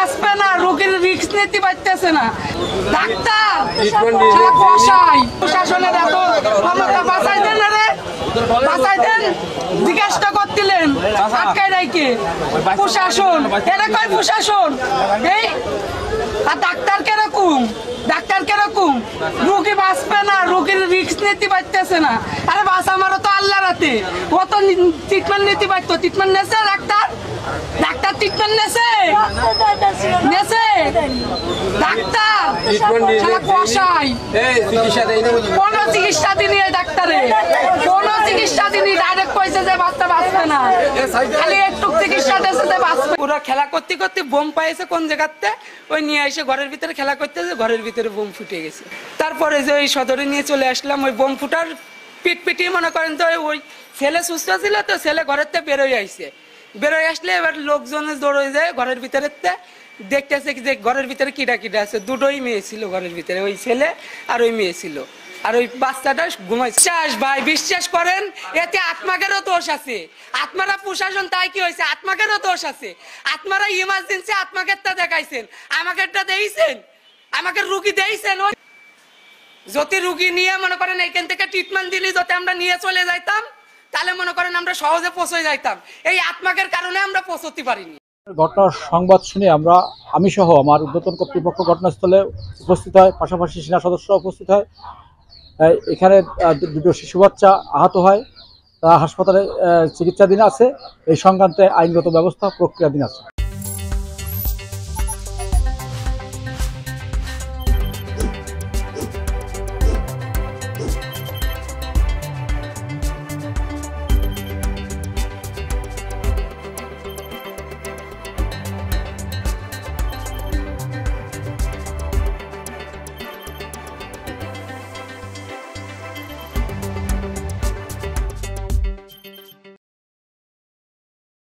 বাঁচবে না, রোগীর রিস্ক নিতে পারতেছে না। ডাক্তার প্রশাসনের এত ক্ষমতা, বাঁচাই দেন না রে, বাঁচাই দেন। জিজ্ঞাসা করছিলেন আটকায় রাইকে প্রশাসন, এরা কয় প্রশাসন এই। আর ডাক্তার কিরকম, ডাক্তার কিরকম, রোগী বাঁচবে না, রোগীর রিস্ক নিতে পারতেছে না। আরে বাঁচা আমারও তো আল্লাহর হাতে, ও তো ট্রিটমেন্ট নিতে পারতো। ট্রিটমেন্ট নেছে ডাক্তার, ডাক্তার ট্রিটমেন্ট নেছে নেছে ডাক্তার কষাই কোন চিকিৎসা দিনি, ডাক্তারে কোন চিকিৎসা দিনি, ডাইরেক্ট কইছে যে বাচ্চা বাঁচবে না, খালি একটু চিকিৎসা দিয়েছে যে বাঁচবে। পুরো খেলা করতে করতে বোম পাইছে কোন জায়গাতে, ওই নিয়ে এসে ঘরের ভিতরে খেলা করতেছে, ঘরের ভিতরে বোম ফুটে গেছে। তারপরে যে ওই সদরে নিয়ে চলে আসলাম, ওই বোম ফুটার পিট পিটিয়ে মনে করেন তো ওই ছেলে সুস্থ ছিল, তো ছেলে ঘরের থেকে বেরোয় আইছে। বেরোয় আসলে এবার লোকজন দৌড়ে যায় ঘরের ভিতরে, দেখতেছে যে ঘরের ভিতরে কিটা কিটা আছে। দুটোই মেয়ে ছিল ঘরের ভিতরে, ওই ছেলে আর ওই মেয়ে ছিল, আর ওই বাচ্চাটা ঘুমাইছে। বিশ্বাস ভাই, বিশ্বাস করেন, এতে আত্মাকেরও দোষ আছে। আত্মারা প্রশাসন তাই কি হয়েছে, আত্মাকেরও দোষ আছে। আত্মারা ইমার্জেন্সি আত্মাকেরটা দেখাইছেন, আমাকেরটা দিয়েছেন, আমাকে রুগী দিয়েছেন। যদি রুগী নিয়ে মনে করেন এইখান থেকে ট্রিটমেন্ট দিলি, যদি আমরা নিয়ে চলে যাইতাম, তাহলে মনে করেন আমরা সহজে পৌঁছে যাইতাম। এই আত্মাকের কারণে আমরা পৌঁছতে পারিনি। ঘটনার সংবাদ শুনে আমি সহ আমার ঊর্ধ্বতন কর্তৃপক্ষ ঘটনাস্থলে উপস্থিত হয়, পাশাপাশি সেনা সদস্য উপস্থিত হয়। এখানে দুটো শিশু বাচ্চা আহত হয়, তারা হাসপাতালে চিকিৎসাধীন আছে। এই সংক্রান্তে আইনগত ব্যবস্থা প্রক্রিয়াধীন আছে।